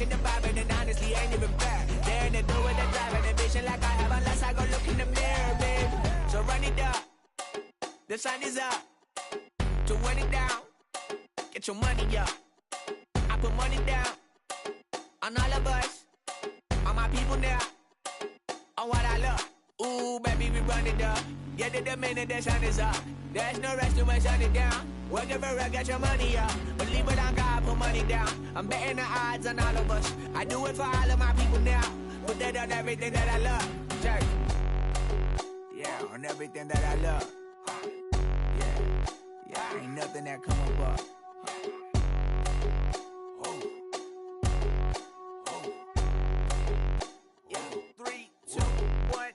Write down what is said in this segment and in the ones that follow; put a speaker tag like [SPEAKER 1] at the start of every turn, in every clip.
[SPEAKER 1] catching the vibe, and honestly ain't even fair. They're in the door with the drive and ambition like I have, unless I go look in the mirror, babe. So run it up, the sun is up. To run it down, get your money up. I put money down on all of us, on my people now, on what I love. Ooh, baby, we run it up. Get it the minute the sun is up. There's no rest to shut it down. Working for it, get your money up. Believe it on God, put money down. I'm betting the odds on all of us. I do it for all of my people now. Put that on everything that I love. Check. Yeah, on everything that I love. Yeah, ain't nothing that come above.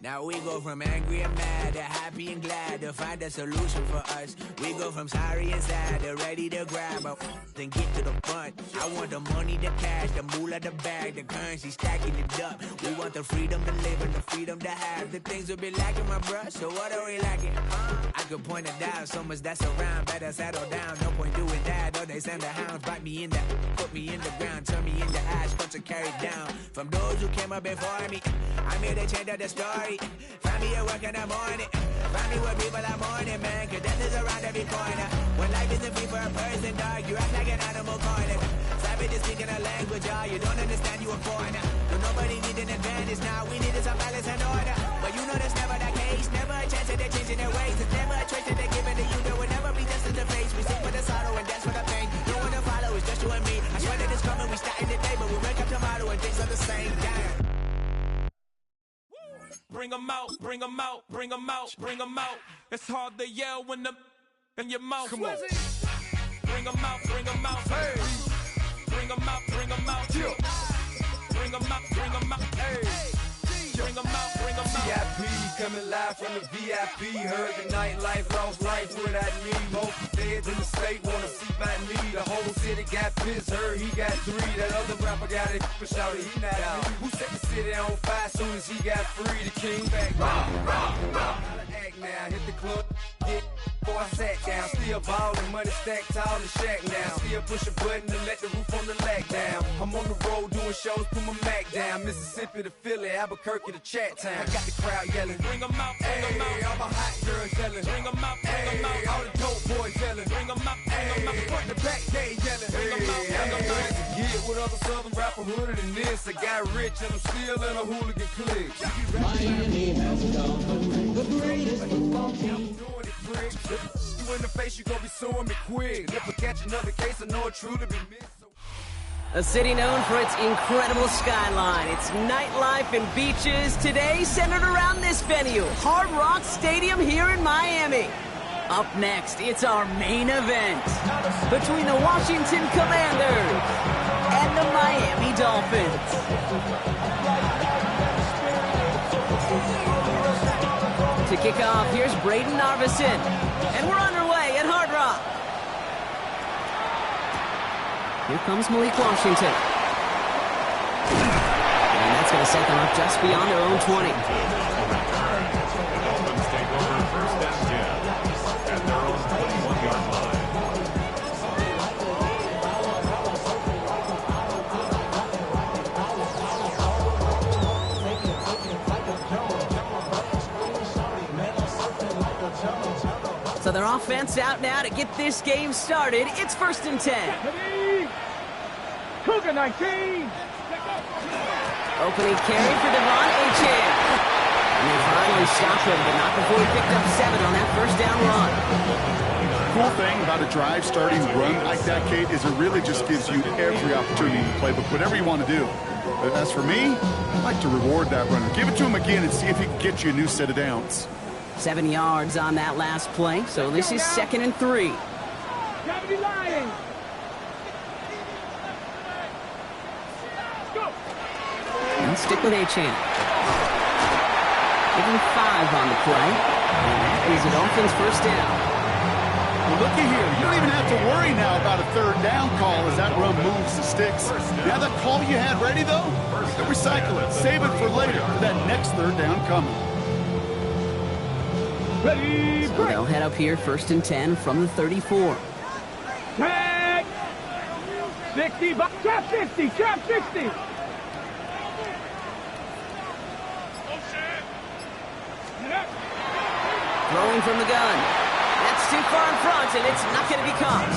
[SPEAKER 1] Now we go from angry and mad to happy and glad to find a solution for us. We go from sorry and sad to ready to grab up and get to the front. I want the money, the cash, the moolah, the bag, the currency, stacking it up. We want the freedom to live and the freedom to have. The things will be lacking, my bruh, so what are we lacking? I could point it out, so much that's around. Better settle down, no point doing that. Or they send the hounds, bite me in the, put me in the ground, turn me into ash, but to carry down. From those who came up before me, I'm here to change up the story. Find me at work in the morning. Find me with people I'm mourning, man. Cause death is around every corner. When life isn't free for a person, dog, you act like an animal cornered. Savage is speaking a language, y'all. You don't understand, you a foreigner. No, nobody needs an advantage now. We needed some balance and order. But you know that's never the case. Never a chance that they're changing their ways. It's never a choice that they're giving to you. There will never be justice to face. We sing for the sorrow and dance for the pain. No one to follow, it's just you and me. I swear that it's coming, we starting today, but we wake up tomorrow and things are the same. Damn.
[SPEAKER 2] Bring 'em out, bring 'em out, bring 'em out, bring 'em out. It's hard to yell when the in your mouth. Come on. Bring 'em out, bring 'em out. Hey. Bring 'em out, bring 'em out. Yeah. Bring 'em out, bring 'em out. Hey. Bring 'em out, bring 'em out.
[SPEAKER 3] VIP coming live from the VIP. Heard the nightlife, lost life without me. Most feds in the state wanna see by me. The whole city got pissed, heard he got 3. That other rapper got it, but shouted he not out. Who set the city on fire soon as he got free? The king back. Act now, hit the club. Get before I sat down, still ballin', money stacked tall in the shack now. Still push a button to let the roof on the lack down. I'm on the road doing shows, put my Mac down. Mississippi to Philly, Albuquerque to Chat Town. I got the crowd yelling,
[SPEAKER 2] bring 'em out, bring 'em out.
[SPEAKER 3] All my hot girls yelling,
[SPEAKER 2] bring 'em out, bring 'em out.
[SPEAKER 3] All the dope boys yelling,
[SPEAKER 2] bring 'em out, bring 'em out.
[SPEAKER 3] Front the back, they yelling,
[SPEAKER 2] bring 'em out, bring 'em out.
[SPEAKER 3] To get with other southern rapper hooded than this. I got rich and I'm still in a hooligan clique.
[SPEAKER 4] Miami has come, the greatest football team.
[SPEAKER 3] You in the face, you gon' be suing me quick. And if I catch another case, I know it truly be missed.
[SPEAKER 5] A city known for its incredible skyline, its nightlife and beaches, today centered around this venue, Hard Rock Stadium here in Miami. Up next, it's our main event between the Washington Commanders and the Miami Dolphins. To kick off, here's Braden Narvison, and we're underway at Hard Rock. Here comes Malik Washington. And that's going to set them up just beyond their own 20.
[SPEAKER 6] Dolphins take over first and 10 at their own 21-yard line.
[SPEAKER 5] So their offense out now to get this game started. It's first and 10.
[SPEAKER 7] Cougar 19.
[SPEAKER 5] Opening carry for Devon Achane. And they finally stopped him, but not before he picked up 7 on that first down run.
[SPEAKER 8] Cool thing about a drive starting run like that, Kate, is it really just gives you every opportunity to play, but whatever you want to do. But as for me, I'd like to reward that runner. Give it to him again and see if he can get you a new set of downs.
[SPEAKER 5] 7 yards on that last play, so this is 2nd and 3.
[SPEAKER 7] Gravity Lions.
[SPEAKER 5] And stick with Achane. Give him 5 on the play. And that is a Dolphins first down.
[SPEAKER 8] Well, looky here. You don't even have to worry now about a 3rd down call as that run moves the sticks. Now that call you had ready, though, don't recycle it. Save it for later for that next 3rd down coming.
[SPEAKER 7] Ready,
[SPEAKER 5] so they'll head up here, 1st and 10 from the 34.
[SPEAKER 7] Tag. 60, trap 60, trap 60.
[SPEAKER 5] Throwing from the gun. That's too far in front, and it's not going to be caught.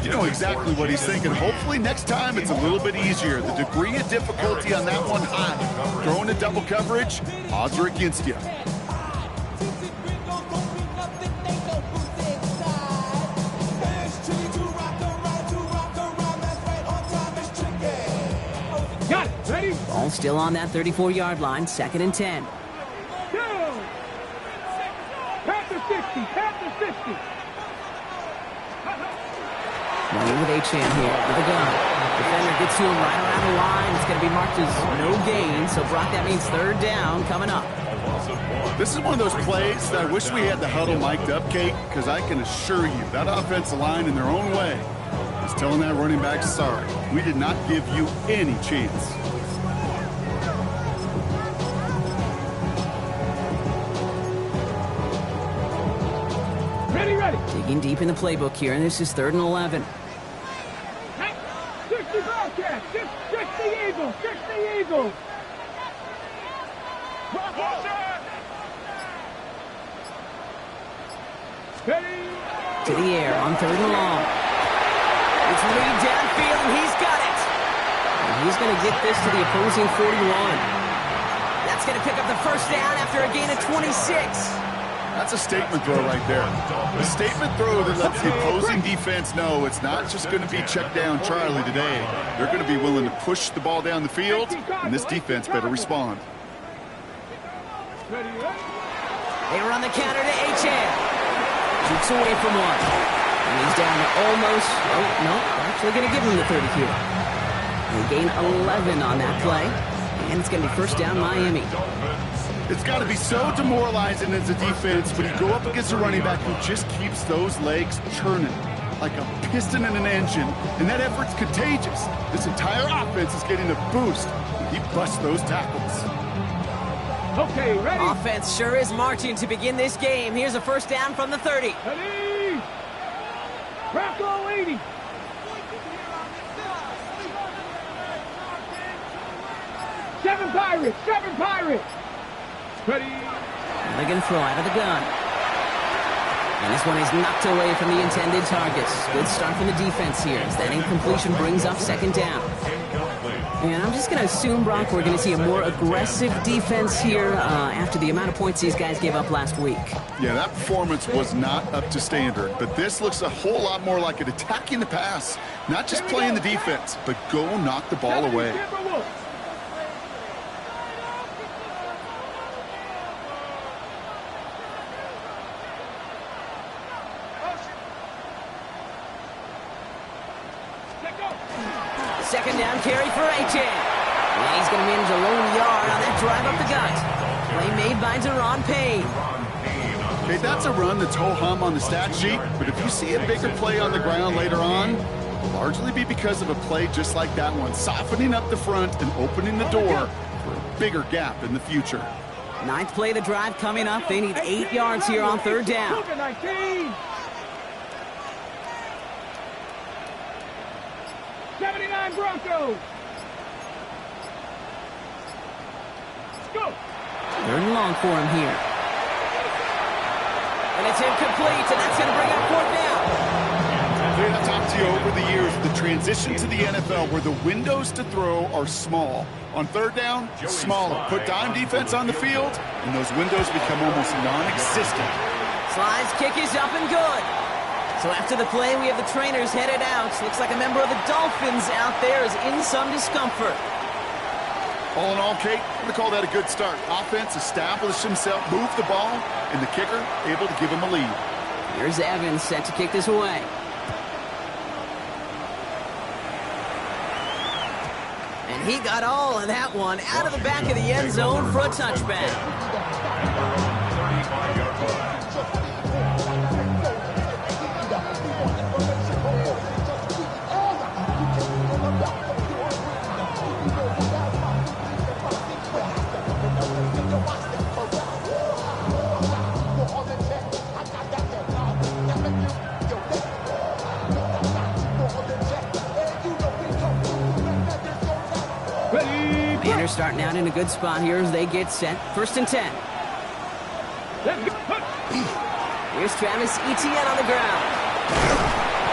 [SPEAKER 8] You know exactly what he's thinking. Hopefully next time it's a little bit easier. The degree of difficulty on that one high. Throwing a double coverage, odds are against you.
[SPEAKER 7] Got it, ready?
[SPEAKER 5] Ball still on that 34-yard line, 2nd and 10.
[SPEAKER 7] Go! Pat the 60, pat the 60.
[SPEAKER 5] Running with Achane here with a gun. Defender gets to him right around the line. It's going to be marked as no gain. So, Brock, that means 3rd down coming up.
[SPEAKER 8] This is one of those plays that I wish we had the huddle mic'd up, Kate, because I can assure you that offensive line in their own way is telling that running back, sorry, we did not give you any chance.
[SPEAKER 7] Ready.
[SPEAKER 5] Digging deep in the playbook here, and this is 3rd and 11.
[SPEAKER 7] 60 Bobcats, 60 Eagles, 60 Eagles. Ready.
[SPEAKER 5] To the air on 3rd and long. It's Reed downfield, and he's got it. And he's going to get this to the opposing 41. That's going to pick up the 1st down after a gain of 26.
[SPEAKER 8] That's a statement throw right there. A statement throw that lets the opposing defense know it's not just going to be check down Charlie today. They're going to be willing to push the ball down the field, and this defense better respond.
[SPEAKER 5] They run the counter to Achane. Shoots away from one. And he's down to almost, oh, no, actually going to give him the 30 here. They gain 11 on that play, and it's going to be 1st down Miami.
[SPEAKER 8] It's got to be so demoralizing as a defense when you go up against a running back who just keeps those legs churning like a piston in an engine, and that effort's contagious. This entire offense is getting a boost when he busts those tackles.
[SPEAKER 7] Okay, ready?
[SPEAKER 5] Offense sure is marching to begin this game. Here's a 1st down from the 30.
[SPEAKER 7] Ready. Rocco 80. Seven Pirates. Ready.
[SPEAKER 5] They're going to throw out of the gun. And this one is knocked away from the intended targets. Good start from the defense here as that incompletion brings up 2nd down. And I'm just going to assume, Brock, we're going to see a more aggressive defense here after the amount of points these guys gave up last week.
[SPEAKER 8] Yeah, that performance was not up to standard, but this looks a whole lot more like it attacking the pass, not just playing the defense, but go knock the ball away.
[SPEAKER 5] Second down carry for Achane. And he's going to manage a lone yard on that drive up the gut. Play made by Deron Payne.
[SPEAKER 8] Okay, that's a run that's ho-hum on the stat sheet, but if you see a bigger play on the ground later on, it'll largely be because of a play just like that one, softening up the front and opening the door for a bigger gap in the future.
[SPEAKER 5] 9th play of the drive coming up. They need 8 yards here on 3rd down.
[SPEAKER 7] 19. 79 Broncos. Go.
[SPEAKER 5] 3rd and long for him here. And it's incomplete, and that's going to bring up 4th down.
[SPEAKER 8] I've talked to you over the years, the transition to the NFL where the windows to throw are small. On 3rd down, smaller. Put dime defense on the field, and those windows become almost non-existent.
[SPEAKER 5] Slide's kick is up and good. So after the play, we have the trainers headed out. Looks like a member of the Dolphins out there is in some discomfort.
[SPEAKER 8] All in all, Kate, I'm going to call that a good start. Offense established himself, moved the ball, and the kicker able to give him a lead.
[SPEAKER 5] Here's Evans set to kick this away. And he got all of that one out of the back of the end zone for a touchback. Commanders starting out in a good spot here as they get set. 1st and 10. Here's Travis Etienne on the ground.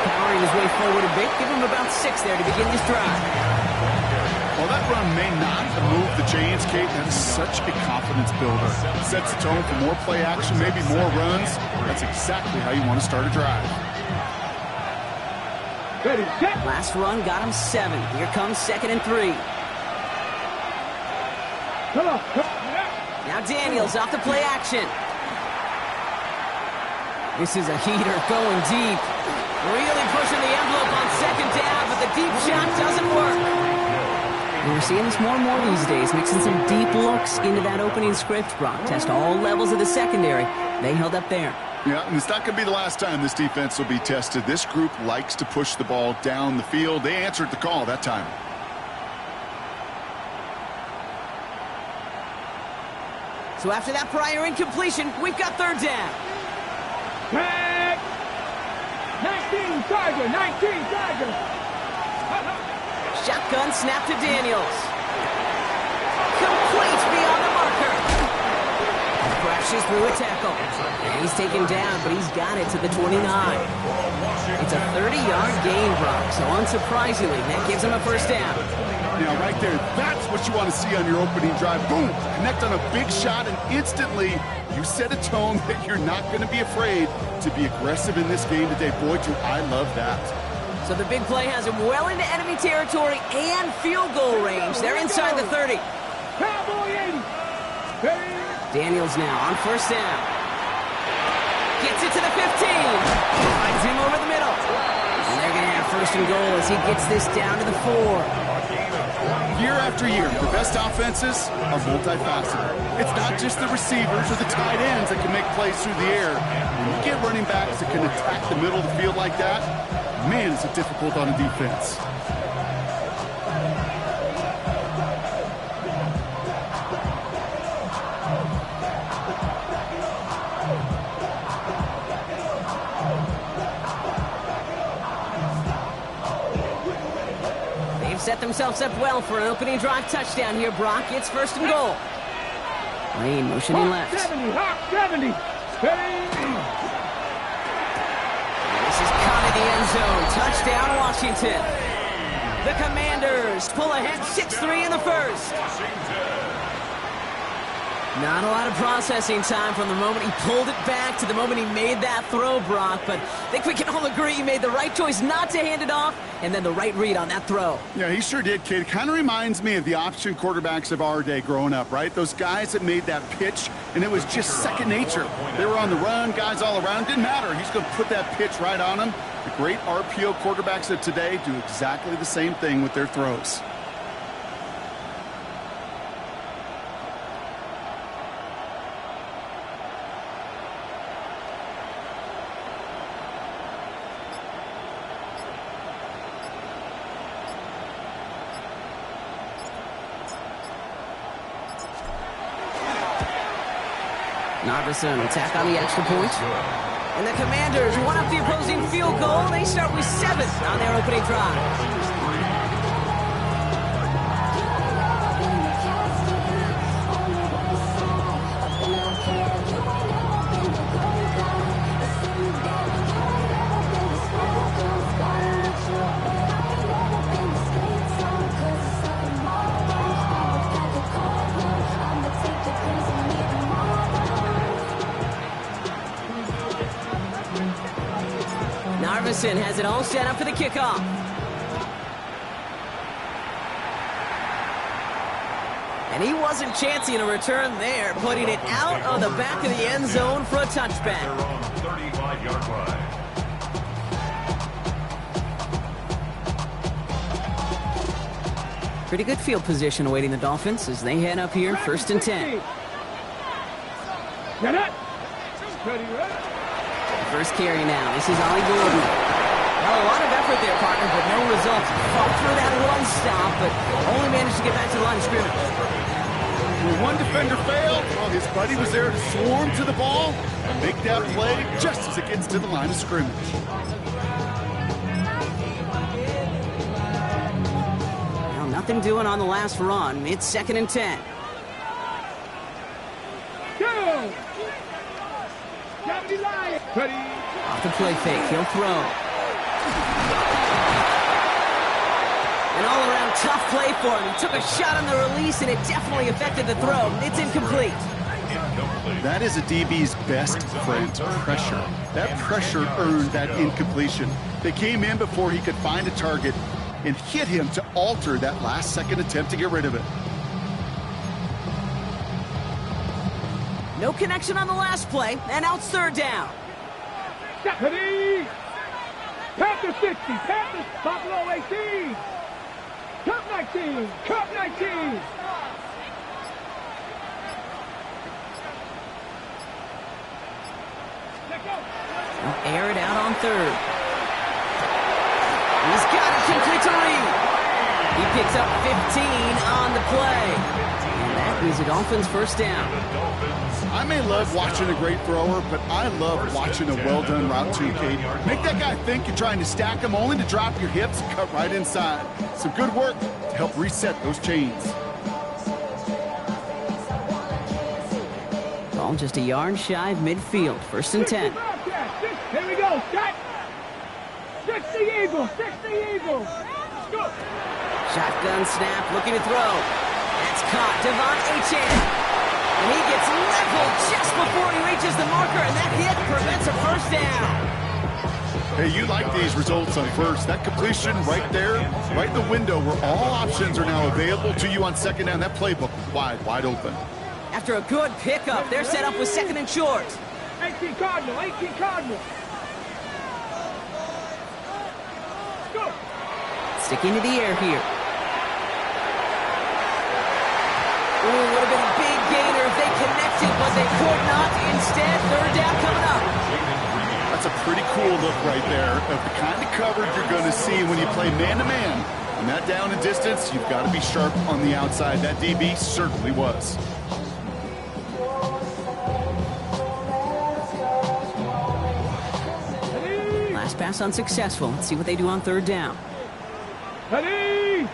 [SPEAKER 5] Powering his way forward a bit. Give him about 6 there to begin this drive.
[SPEAKER 8] Well, that run may not have moved the chains, Kate. That is such a confidence builder. Sets the tone for more play action, maybe more runs. That's exactly how you want to start a drive.
[SPEAKER 7] Ready, set.
[SPEAKER 5] Last run got him 7. Here comes 2nd and 3.
[SPEAKER 7] Come on.
[SPEAKER 5] Now Daniels off the play action. This is a heater going deep. Really pushing the envelope on 2nd down, but the deep shot doesn't work. And we're seeing this more and more these days, mixing some deep looks into that opening script, Brock. Test all levels of the secondary. They held up there.
[SPEAKER 8] Yeah, and it's not going to be the last time this defense will be tested. This group likes to push the ball down the field. They answered the call that time.
[SPEAKER 5] So after that prior incompletion, we've got 3rd down.
[SPEAKER 7] Tag. 19 Tiger, 19 Tiger.
[SPEAKER 5] Shotgun snap to Daniels. Complete beyond the marker. Crashes through a tackle. And he's taken down, but he's got it to the 29. It's a 30-yard gain, Brock, so unsurprisingly, that gives him a 1st down.
[SPEAKER 8] Now, right there, that's what you want to see on your opening drive. Boom! Connect on a big shot, and instantly, you set a tone that you're not going to be afraid to be aggressive in this game today. Boy, do I love that.
[SPEAKER 5] So the big play has him well into enemy territory and field goal range. They're inside the 30.
[SPEAKER 7] Cowboy 80.
[SPEAKER 5] Daniels now on 1st down. Gets it to the 15. Finds him over the middle. And they're going to have 1st and goal as he gets this down to the 4.
[SPEAKER 8] Year after year, the best offenses are multifaceted. It's not just the receivers or the tight ends that can make plays through the air. When you get running backs that can attack the middle of the field like that, man, is it difficult on a defense.
[SPEAKER 5] Set themselves up well for an opening drive touchdown here, Brock. It's 1st and goal. Lane motioning left.
[SPEAKER 7] 70, Hawk 70.
[SPEAKER 5] This is caught in the end zone. Touchdown, Washington. The Commanders pull ahead 6-3 in the 1st. Not a lot of processing time from the moment he pulled it back to the moment he made that throw, Brock. But I think we can all agree he made the right choice not to hand it off, and then the right read on that throw.
[SPEAKER 8] Yeah, he sure did, kid. It kind of reminds me of the option quarterbacks of our day growing up, right? Those guys that made that pitch, and it was just second nature. They were on the run, guys all around. Didn't matter. He's going to put that pitch right on him. The great RPO quarterbacks of today do exactly the same thing with their throws.
[SPEAKER 5] Narveson attack on the extra point. And the Commanders one up the opposing field goal. They start with 7 on their opening drive. Narveson has it all set up for the kickoff. And he wasn't chancing a return there, putting it out of the back of the end zone for a touchback.
[SPEAKER 6] They're on 35-yard line.
[SPEAKER 5] Pretty good field position awaiting the Dolphins as they head up here, 1st and 10.
[SPEAKER 7] Get it. Ready.
[SPEAKER 5] First carry now. This is Ollie Gordon. Well, a lot of effort there, partner, but no results. Fought through that one stop, but only managed to get back to the line of scrimmage.
[SPEAKER 8] When one defender failed, well, his buddy was there to swarm to the ball and make that play just as it gets to the line of scrimmage.
[SPEAKER 5] nothing doing on the last run. It's 2nd and 10.
[SPEAKER 7] Go! Ready.
[SPEAKER 5] Off the play fake, he'll throw. An all-around tough play for him. He took a shot on the release, and it definitely affected the throw. It's incomplete.
[SPEAKER 8] That is a DB's best friend, pressure. That pressure earned that incompletion. They came in before he could find a target and hit him to alter that last-second attempt to get rid of it.
[SPEAKER 5] No connection on the last play, and now it's 3rd down.
[SPEAKER 7] Ready. Panther 60, Panthers, Buffalo 18. Cup 19, Cup 19.
[SPEAKER 5] He'll air it out on 3rd. He's got it, complete to Reed. He picks up 15 on the play. And that means the Dolphins' 1st down.
[SPEAKER 8] I may love watching a great thrower, but I love watching a well-done route too, Kate. Make that guy think you're trying to stack him only to drop your hips and cut right inside. Some good work to help reset those chains.
[SPEAKER 5] Ball just a yard shy of midfield. 1st and 10.
[SPEAKER 7] Here we go, set. 60 Eagles, 60 Eagles. Go.
[SPEAKER 5] Shotgun snap, looking to throw. That's caught. Devon Achane. And he gets leveled just before he reaches the marker, and that hit prevents a 1st down.
[SPEAKER 8] Hey, you like these results on 1st. That completion right there, right in the window where all options are now available to you on 2nd down. That playbook wide open.
[SPEAKER 5] After a good pickup, they're set up with 2nd and short.
[SPEAKER 7] 18 Cardinal, 18 Cardinal. Go.
[SPEAKER 5] Sticking to the air here. Ooh, would have been a big gainer if they connected, but they could not. Instead, 3rd down coming up.
[SPEAKER 8] That's a pretty cool look right there of the kind of coverage you're going to see when you play man-to-man. And that down and distance, you've got to be sharp on the outside. That DB certainly was.
[SPEAKER 5] Last pass unsuccessful. Let's see what they do on 3rd down.
[SPEAKER 7] Ready.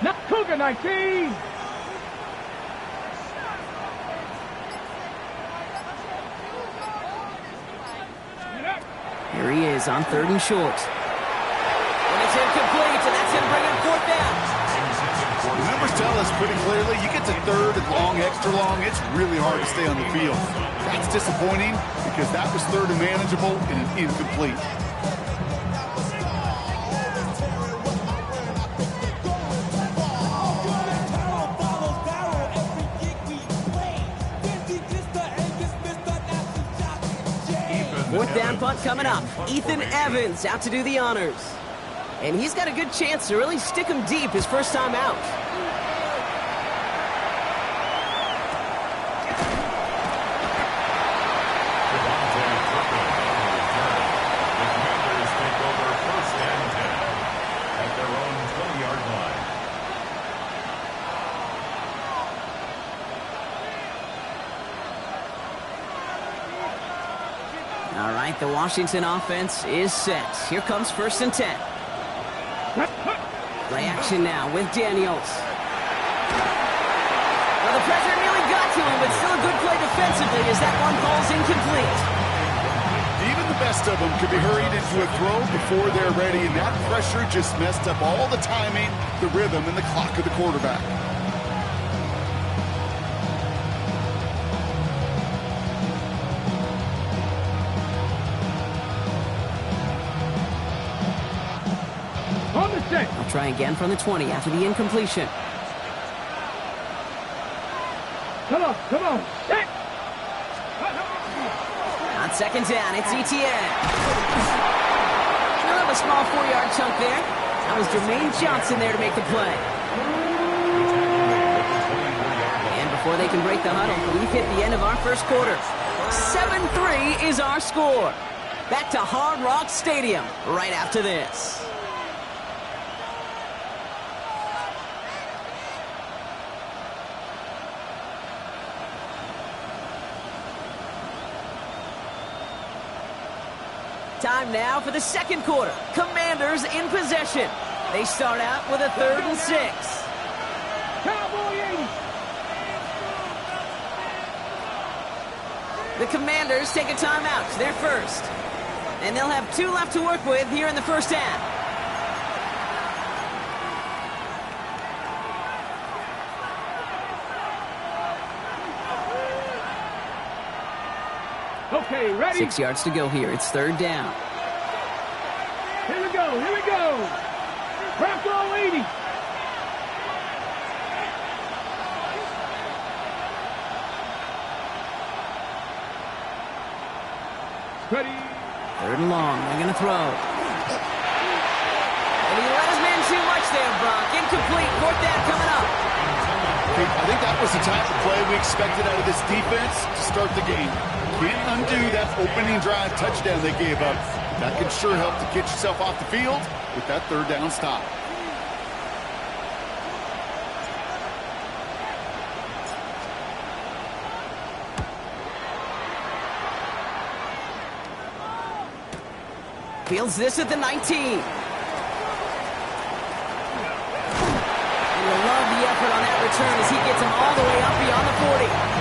[SPEAKER 7] Now Cougar 19.
[SPEAKER 5] Here he is on 3rd and short. And it's incomplete, and that's him bringing 4th down.
[SPEAKER 8] The numbers tell us pretty clearly, you get to 3rd and long, extra long, it's really hard to stay on the field. That's disappointing because that was 3rd and manageable and an incomplete.
[SPEAKER 5] Fourth down punt coming up. Ethan Evans out to do the honors. And he's got a good chance to really stick him deep his 1st time out. All right, the Washington offense is set. Here comes 1st and 10. Play action now with Daniels. Well, the pressure nearly got to him, but still a good play defensively as that one falls incomplete.
[SPEAKER 8] Even the best of them could be hurried into a throw before they're ready, and that pressure just messed up all the timing, the rhythm, and the clock of the quarterback.
[SPEAKER 5] I'll try again from the 20 after the incompletion.
[SPEAKER 7] Come on. Set.
[SPEAKER 5] On 2nd down, it's ETN. He'll have a small 4-yard chunk there. That was Jermaine Johnson there to make the play. And before they can break the huddle, we've hit the end of our 1st quarter. 7-3 is our score. Back to Hard Rock Stadium right after this. Time now for the 2nd quarter. Commanders in possession. They start out with a 3rd and 6.
[SPEAKER 7] Cowboy 80.
[SPEAKER 5] The Commanders take a timeout. It's their first. And they'll have 2 left to work with here in the first half.
[SPEAKER 7] Okay, ready?
[SPEAKER 5] 6 yards to go here. It's 3rd down.
[SPEAKER 7] Here we go, here we go. Craft roll 80. Ready.
[SPEAKER 5] 3rd and long. They're going to throw. And he let his man too much there, Brock. Incomplete. 4th down coming up.
[SPEAKER 8] I think that was the type of play we expected out of this defense to start the game. Can't undo that opening drive touchdown they gave up. That could sure help to get yourself off the field with that 3rd down stop.
[SPEAKER 5] Fields this at the 19. And you'll love the effort on that return as he gets him all the way up beyond the 40.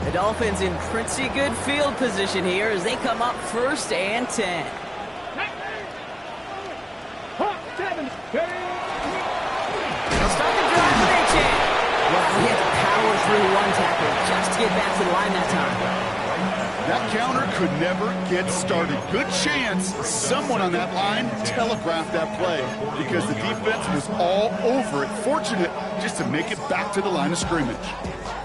[SPEAKER 5] The Dolphins in pretty good field position here as they come up 1st and 10. Start the drive with A-Chan. Well, he had to power through 1 tackle just to get back to the line that time.
[SPEAKER 8] That counter could never get started. Good chance someone on that line telegraphed that play because the defense was all over it. Fortunate just to make it back to the line of scrimmage.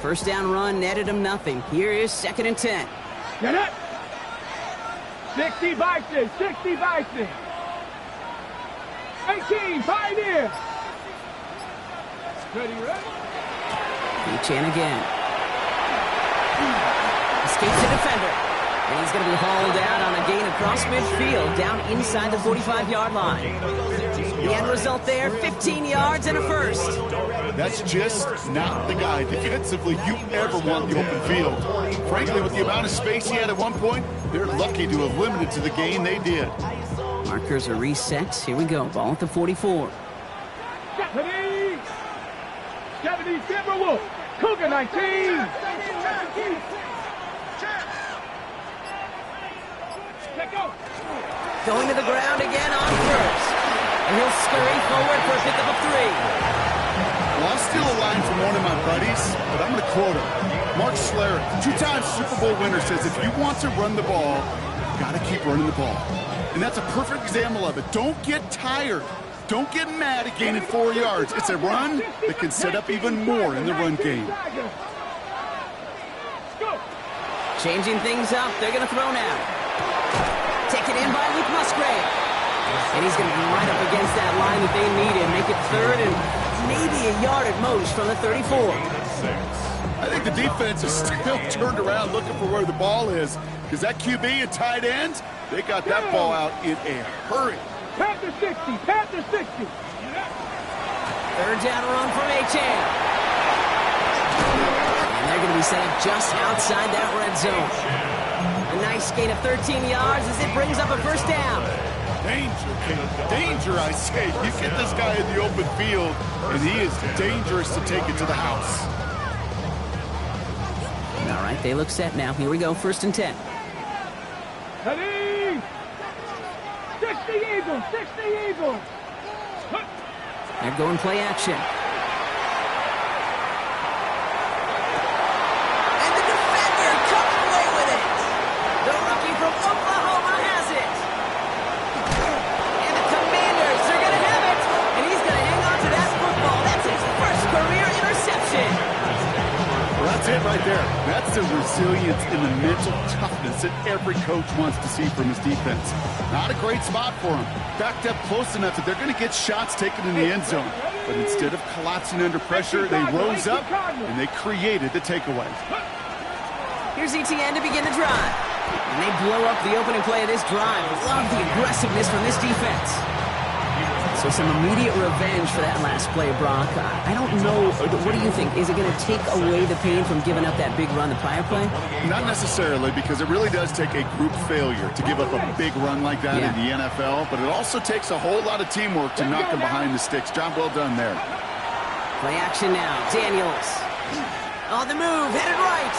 [SPEAKER 5] 1st down run netted him nothing. Here is 2nd and 10.
[SPEAKER 7] Get it. 60 Bison, 60 Bison. 18, Pioneer. Ready, ready.
[SPEAKER 5] Chan again. Escapes the defender. And he's going to be hauled out on a gain across midfield, down inside the 45-yard line. The end result there, 15 yards and a 1st.
[SPEAKER 8] That's just not the guy defensively you ever want in the open field. Frankly, with the amount of space he had at one point, they're lucky to have limited to the gain they did.
[SPEAKER 5] Markers are reset. Here we go. Ball at the 44.
[SPEAKER 7] 70 Timberwolf. Cougar 19.
[SPEAKER 5] Going to the ground again on 1st. And he'll scurry forward for a pickup of 3.
[SPEAKER 8] Well, I'll steal a line from one of my buddies, but I'm going to quote him. Mark Schlereth, 2-time Super Bowl winner, says if you want to run the ball, you got to keep running the ball. And that's a perfect example of it. Don't get tired. Don't get mad at gaining 4 yards. It's a run that can set up even more in the run game.
[SPEAKER 5] Changing things up. They're going to throw now. Taken in by Luke Musgrave. And he's going to be right up against that line that they need and make it 3rd and maybe a yard at most from the 34.
[SPEAKER 8] I think the defense is still turned around looking for where the ball is because that QB and tight ends, they got that ball out in a hurry.
[SPEAKER 7] Panther 60, Panther 60.
[SPEAKER 5] 3rd down run from A-Chan. And they're going to be set up just outside that red zone. A nice gain of 13 yards as it brings up a 1st down.
[SPEAKER 8] Danger, danger, I say. You get this guy in the open field, and he is dangerous to take it to the house.
[SPEAKER 5] All right, they look set now. Here we go, 1st and 10.
[SPEAKER 7] Ready? 60 Eagles, 60 Eagles.
[SPEAKER 5] They're going play action. And the defender coming away with it. The rookie from Oklahoma has it. And the Commanders are going to have it. And he's going to hang on to that football. That's his 1st career interception.
[SPEAKER 8] Well, that's it right there. That's the resilience and the mental toughness that every coach wants to see from his defense. Not a great spot for him. Backed up close enough that they're going to get shots taken in the end zone. But instead of collapsing under pressure, they rose up and they created the takeaway.
[SPEAKER 5] Here's ETN to begin the drive. And they blow up the opening play of this drive. Love the aggressiveness from this defense. So some immediate revenge for that last play, Brock. I don't know. What do you think? Is it going to take away the pain from giving up that big run the prior play?
[SPEAKER 8] Not necessarily, because it really does take a group failure to give up a big run like that in the NFL, but it also takes a whole lot of teamwork to knock them behind the sticks. Job well done there.
[SPEAKER 5] Play action now. Daniels. On the move, headed right.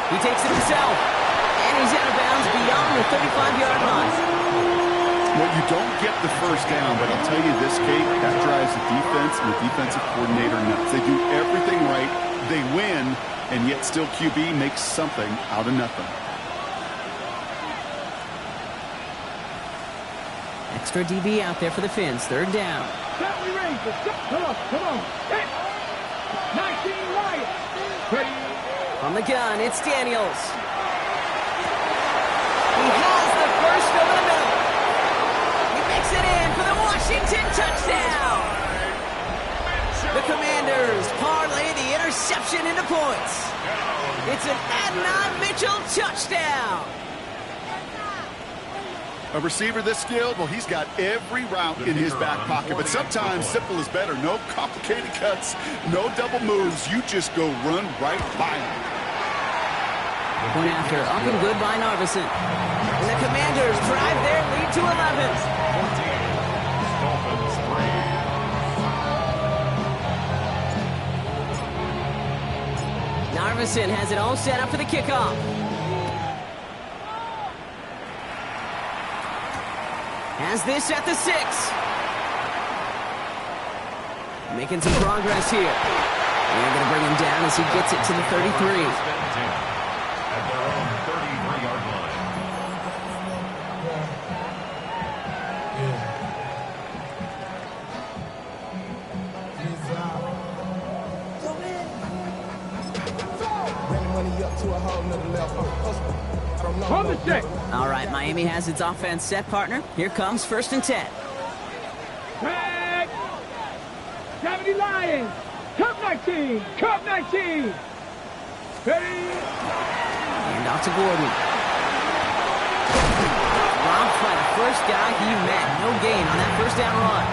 [SPEAKER 5] He takes it himself, and he's out of bounds beyond the 35-yard line.
[SPEAKER 8] Well, you don't get the first down, but I'll tell you this, Kate, that drives the defense and the defensive coordinator nuts. They do everything right, they win, and yet still QB makes something out of nothing.
[SPEAKER 5] Extra DB out there for the Finns. Third down.
[SPEAKER 7] Come on. 19 Lions.
[SPEAKER 5] From the gun, it's Daniels. He has the first over the middle. He makes it in for the Washington touchdown. The Commanders parlay the interception into points. It's an Adnan Mitchell touchdown.
[SPEAKER 8] A receiver this skilled, well, he's got every route in his back pocket, but sometimes simple is better. No complicated cuts, no double moves. You just go run right by him.
[SPEAKER 5] Point after, up and good by Narvison. And the Commanders drive their lead to 11. Narvison has it all set up for the kickoff. Has this at the 6. Making some progress here. They're going to bring him down as he gets it to the 33.
[SPEAKER 6] At their own 33-yard
[SPEAKER 7] From the 6.
[SPEAKER 5] All right, Miami has its offense set, partner. Here comes 1st and 10.
[SPEAKER 7] Back. 70 Lions. Cup 19. Ready.
[SPEAKER 5] And out to Gordon. Robbed by the first guy he met. No gain on that first down run.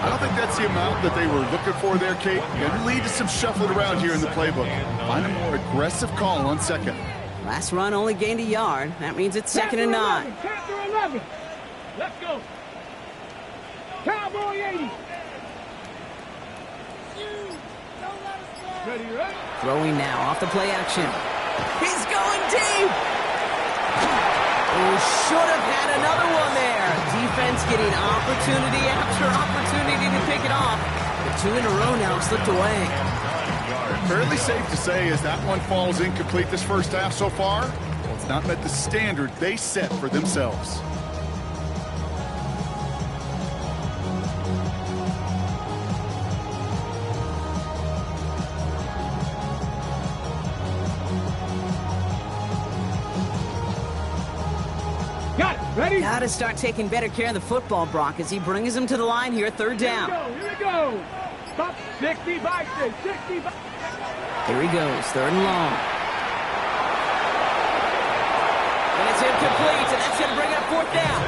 [SPEAKER 8] I don't think that's the amount that they were looking for there, Kate. Going to lead to some shuffling around here in the playbook. Find a more aggressive call on second.
[SPEAKER 5] Last run only gained a yard. That means it's 2nd and 9.
[SPEAKER 7] Chapter 11. Let's go. Cowboy 80. Ready, right?
[SPEAKER 5] Throwing now off the play action. He's going deep. Oh, should have had another one there. Defense getting opportunity after opportunity to pick it off. The 2 in a row now slipped away.
[SPEAKER 8] Fairly safe to say as that one falls incomplete this first half so far, well, it's not met the standard they set for themselves.
[SPEAKER 7] Got it. Ready?
[SPEAKER 5] Got to start taking better care of the football, Brock, as he brings him to the line here, 3rd down.
[SPEAKER 7] Here we go. Stop. 65. 65.
[SPEAKER 5] Here he goes, 3rd and long. And it's incomplete, and that's going to bring up 4th down.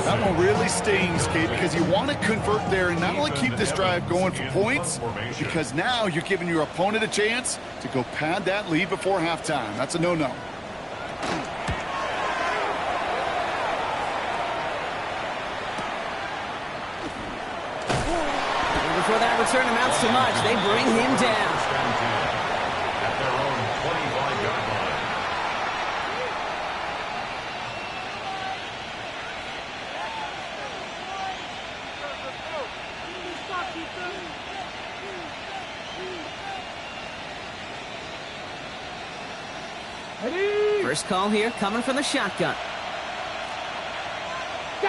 [SPEAKER 8] That one really stings, Kate, because you want to convert there and not only keep this drive going for points, because now you're giving your opponent a chance to go pad that lead before halftime. That's a no-no.
[SPEAKER 5] Before that return amounts to much, they bring him down.
[SPEAKER 6] At their own 25-yard line.
[SPEAKER 7] Ready.
[SPEAKER 5] First call here coming from the shotgun.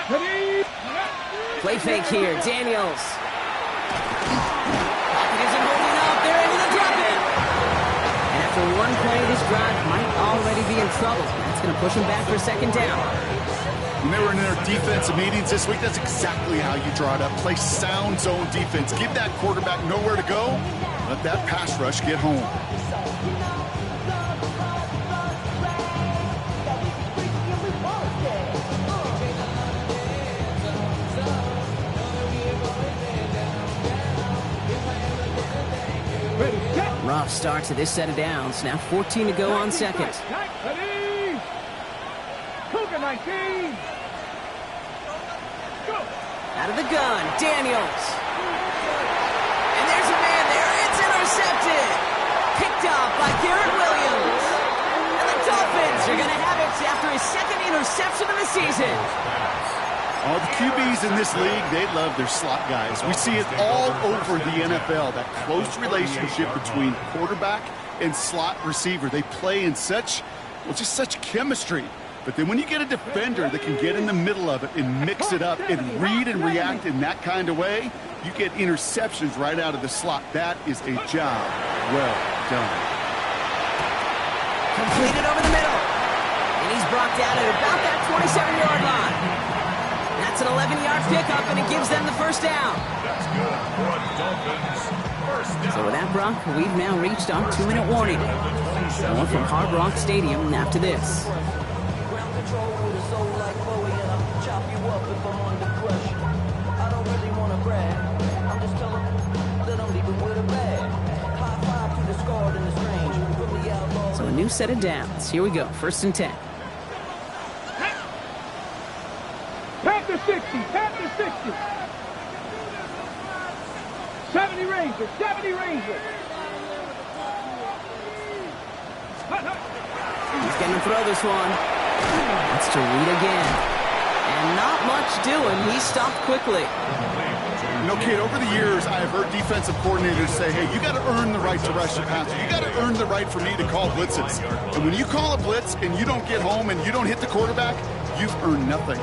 [SPEAKER 7] Ready.
[SPEAKER 5] Play fake here, Daniels. Pocket isn't holding up, they're able to drop it. And after one play, this drive might already be in trouble. That's going to push him back for 2nd down.
[SPEAKER 8] When they were in their defensive meetings this week, that's exactly how you draw it up. Play sound zone defense. Give that quarterback nowhere to go. Let that pass rush get home.
[SPEAKER 5] Rough start to this set of downs. Now 14 to go on second.
[SPEAKER 7] Ready. Cougar 19. Go.
[SPEAKER 5] Out of the gun, Daniels. And there's a man there. It's intercepted. Picked off by Garrett Williams. And the Dolphins are going to have it after his second interception of the season.
[SPEAKER 8] All the QBs in this league, they love their slot guys. We see it all over the NFL, that close relationship between quarterback and slot receiver. They play in such chemistry. But then when you get a defender that can get in the middle of it and mix it up and read and react in that kind of way, you get interceptions right out of the slot. That is a job well done.
[SPEAKER 5] Completed over the middle. And he's brought down at about that 27-yard line. That's an 11-yard pickup, and it gives them the first down.
[SPEAKER 6] That's good for a Dolphins first down.
[SPEAKER 5] So with that, Brock, we've now reached our 2-minute warning. More from Hard Rock Stadium after this.
[SPEAKER 9] Ground control with a soul like Bowie, and I'll chop you up if I'm under pressure. I don't really want to brag. I'm just telling that I'm leaving with a bag. High five to the scarred and the strange. From the outlaws.
[SPEAKER 5] So a new set of downs. Here we go. 1st and 10.
[SPEAKER 7] Panther 60, Panther 60. 70 Rangers, 70 Rangers.
[SPEAKER 5] He's going to throw this one. That's to Reed again. And not much doing. He stopped quickly.
[SPEAKER 8] You know, kid, over the years, I have heard defensive coordinators say, hey, you got to earn the right to rush the passer. You got to earn the right for me to call blitzes. And when you call a blitz and you don't get home and you don't hit the quarterback, you've earned nothing.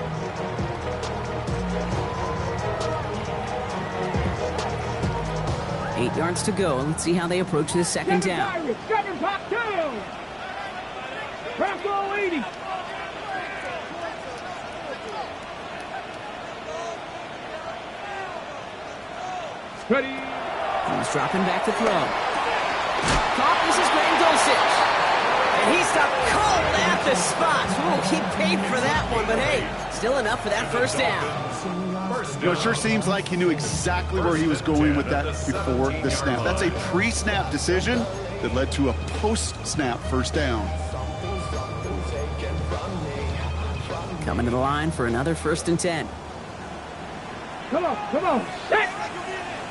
[SPEAKER 5] Eight yards to go. Let's see how they approach this second down.
[SPEAKER 7] Irish, 7 top tails. Bronco 80. Ready.
[SPEAKER 5] He's dropping back to throw. Caught. This is Graham Dulcich. And he stopped cold at the spot. Ooh, he paid for that one, but hey, still enough for that first down.
[SPEAKER 8] You know, it sure seems like he knew exactly where he was going with that before the snap. That's a pre-snap decision that led to a post-snap first down.
[SPEAKER 5] Coming to the line for another 1st and 10.
[SPEAKER 7] Come on. Set.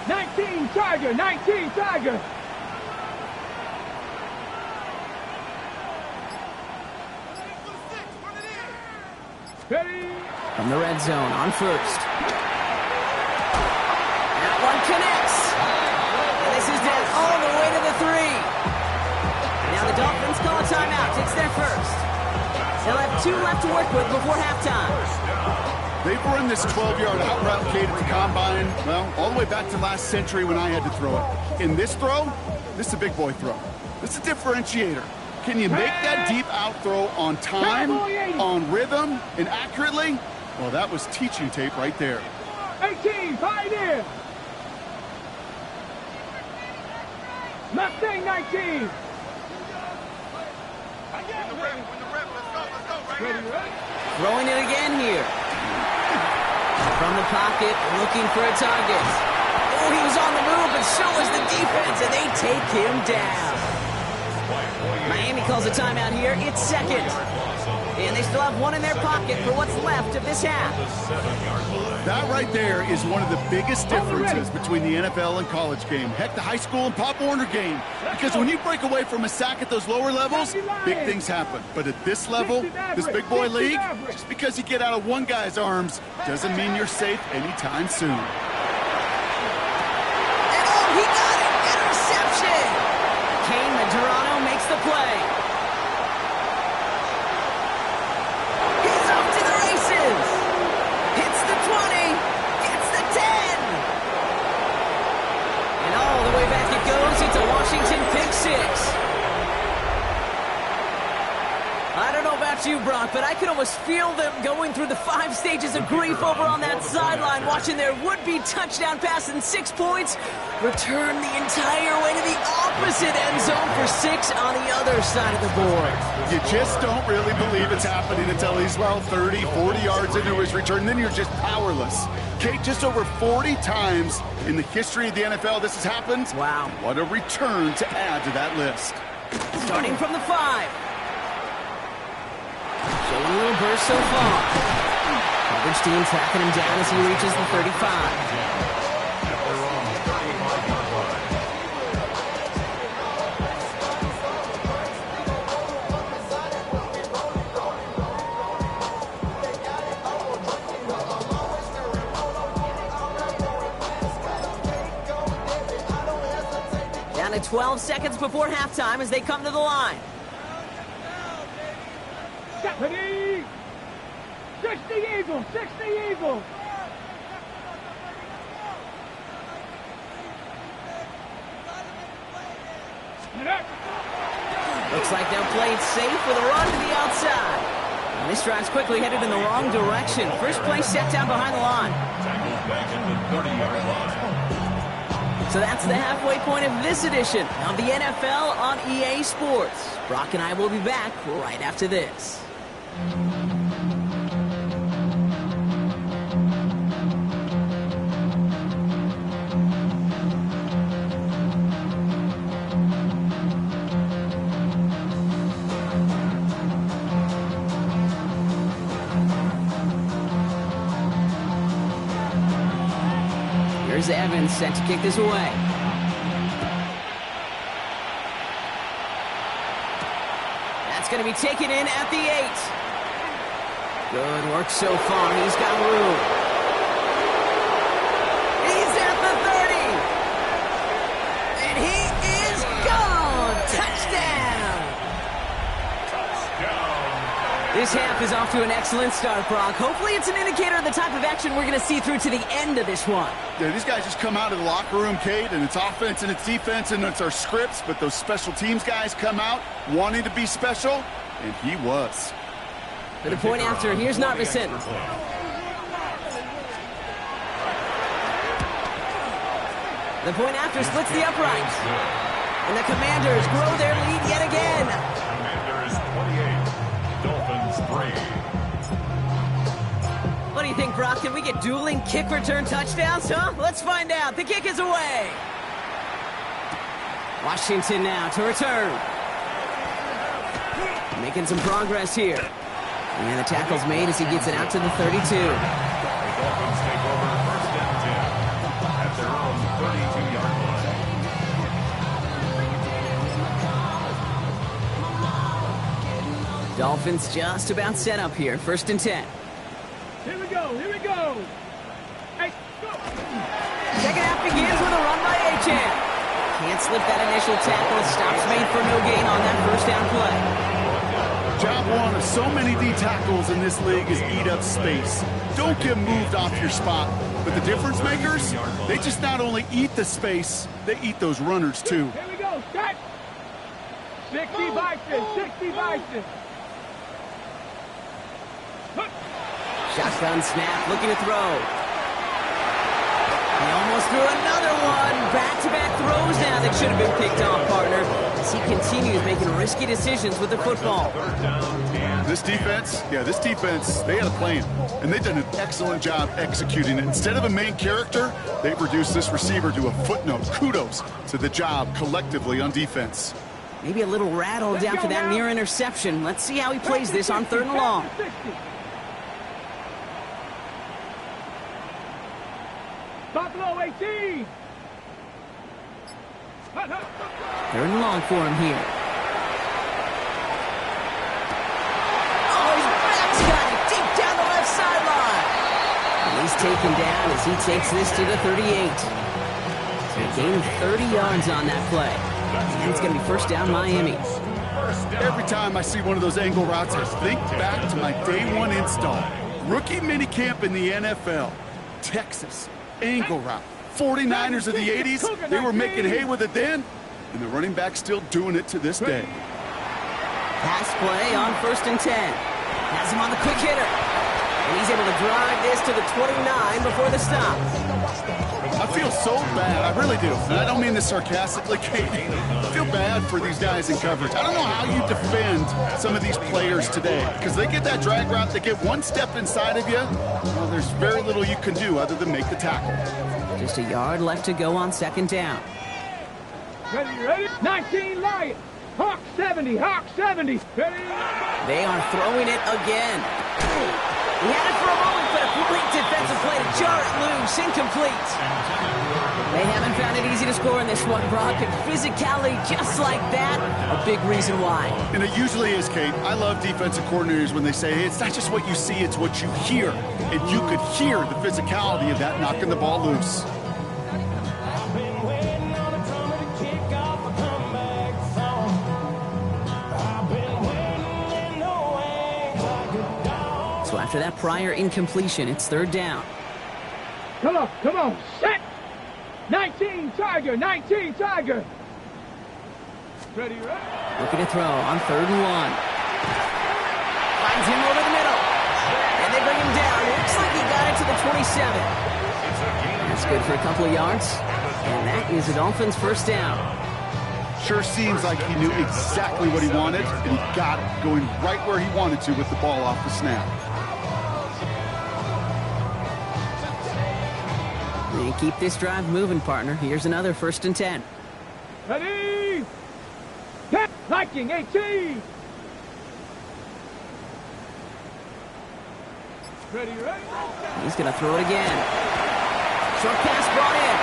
[SPEAKER 7] 19 Tiger, 19 Tiger. Ready.
[SPEAKER 5] From the red zone on 1st. That one connects. And this is down all the way to the 3. Now the Dolphins call a timeout. It's their first. They'll have 2 left to work with before halftime.
[SPEAKER 8] They've run this 12-yard out route, Kate, at the combine, well, all the way back to last century when I had to throw it. In this throw, this is a big boy throw. This is a differentiator. Can you make that deep out throw on time, on rhythm, and accurately? Well, that was teaching tape right there.
[SPEAKER 7] 18, Pioneer. Mustang 19.
[SPEAKER 5] Throwing it again here. From the pocket, looking for a target. Oh, he was on the move, but so was the defense, and they take him down. Miami calls a timeout here. It's second. And they still have 1 in their pocket for what's left of this half.
[SPEAKER 8] That right there is one of the biggest differences between the NFL and college game. Heck, the high school and Pop Warner game. Because when you break away from a sack at those lower levels, big things happen. But at this level, this big boy league, just because you get out of one guy's arms doesn't mean you're safe anytime soon.
[SPEAKER 5] And oh, he got it! Interception! Kane Medrano makes the play. He's off to the races! Hits the 20! Gets the 10! And all the way back it goes. It's a Washington pick 6. I don't know about about you, Brock, but I could almost feel them going through the 5 stages of grief over on that sideline, watching their would-be touchdown pass in 6 points return the entire way to the opposite end zone for 6 on the other side of the board.
[SPEAKER 8] You just don't really believe it's happening until he's, well, 30, 40 yards into his return. Then you're just powerless. Kate, just over 40 times in the history of the NFL this has happened.
[SPEAKER 5] Wow.
[SPEAKER 8] What a return to add to that list.
[SPEAKER 5] Starting from the 5. Showing a little burst so far. Coverage team tracking him down as he reaches the 35. Down to 12 seconds before halftime as they come to the line.
[SPEAKER 7] 60 Eagles, 60 Eagles.
[SPEAKER 5] Looks like they'll play it safe with a run to the outside. And this drive's quickly headed in the wrong direction. First play set down behind the line. So that's the halfway point of this edition of the NFL on EA Sports. Brock and I will be back right after this. Here's Evans set to kick this away. That's going to be taken in at the 8. Good work so far. He's got room. He's at the 30. And he is gone. Touchdown. This half is off to an excellent start, Brock. Hopefully it's an indicator of the type of action we're going to see through to the end of this one.
[SPEAKER 8] Yeah, these guys just come out of the locker room, Kate, and it's offense and it's defense and it's our scripts, but those special teams guys come out wanting to be special, and he was.
[SPEAKER 5] For the point after, here's Narvison. The point after splits the uprights. And the Commanders grow their lead yet again.
[SPEAKER 6] Commanders 28, Dolphins 3.
[SPEAKER 5] What do you think, Brock? Can we get dueling kick return touchdowns, huh? Let's find out. The kick is away. Washington now to return. Making some progress here. And the tackle's made as he gets it out to the 32.
[SPEAKER 6] The Dolphins take over first and 10 at their own 32-yard line.
[SPEAKER 5] Dolphins just about set up here. First and 10.
[SPEAKER 7] Here we go, here we go. Hey, go.
[SPEAKER 5] Second half begins with a run by Achan. Can't slip that initial tackle. Stops made for no gain on that first down play.
[SPEAKER 8] Job one of so many D tackles in this league is eat up space. Don't get moved off your spot. But the difference makers, they just not only eat the space, they eat those runners too.
[SPEAKER 7] Here we go, set. 60 Bison, 60 Bison.
[SPEAKER 5] Shotgun snap, looking to throw. He almost threw another one. Back-to-back throws now that should have been picked off, partner. As he continues making risky decisions with the football.
[SPEAKER 8] This defense, they had a plan. And they've done an excellent job executing it. Instead of a main character, they've reduced this receiver to a footnote. Kudos to the job collectively on defense.
[SPEAKER 5] Maybe a little rattled after that near interception. Let's see how he plays this on 3rd and long.
[SPEAKER 7] Buffalo 18.
[SPEAKER 5] 3rd and long for him here. Oh, his back's got it deep down the left sideline. And he's taken down as he takes this to the 38. So he gained 30 yards on that play. And it's going to be first down Miami.
[SPEAKER 8] Every time I see one of those angle routes, I think back to my day one install. Rookie minicamp in the NFL. Texas. Angle route. 49ers of the 80s, they were making hay with it then, and the running back's still doing it to this day.
[SPEAKER 5] Pass play on 1st and 10. has him on the quick hitter. And he's able to drive this to the 29 before the stop.
[SPEAKER 8] I feel so bad. I really do. And I don't mean this sarcastically, Kate. I feel bad for these guys in coverage. I don't know how you defend some of these players today because they get that drag route, they get one step inside of you. Well, there's very little you can do other than make the tackle.
[SPEAKER 5] Just a yard left to go on second down.
[SPEAKER 7] Ready? 19 Lions. Hawk 70, Hawk 70. Ready?
[SPEAKER 5] They are throwing it again. He had it for a moment, but a complete defensive play to jar it loose. Incomplete. They haven't found it easy to score in this one, Brock. And physicality just like that, a big reason why.
[SPEAKER 8] And it usually is, Kate. I love defensive coordinators when they say, hey, it's not just what you see, it's what you hear. And you could hear the physicality of that knocking the ball loose.
[SPEAKER 5] So after that prior incompletion, it's third down.
[SPEAKER 7] Come on, set! 19 Tiger, 19 Tiger! Ready?
[SPEAKER 5] Looking to throw on 3rd and 1. Finds him over the middle. And they bring him down. Looks like he got it to the 27. That's good for a couple of yards. And that is the Dolphins' first down.
[SPEAKER 8] Sure seems like he knew exactly what he wanted, and he got it, going right where he wanted to with the ball off the snap.
[SPEAKER 5] They keep this drive moving, partner. Here's another 1st and 10.
[SPEAKER 7] Ready? Get Viking 18! Ready?
[SPEAKER 5] He's going to throw it again. Short pass brought in.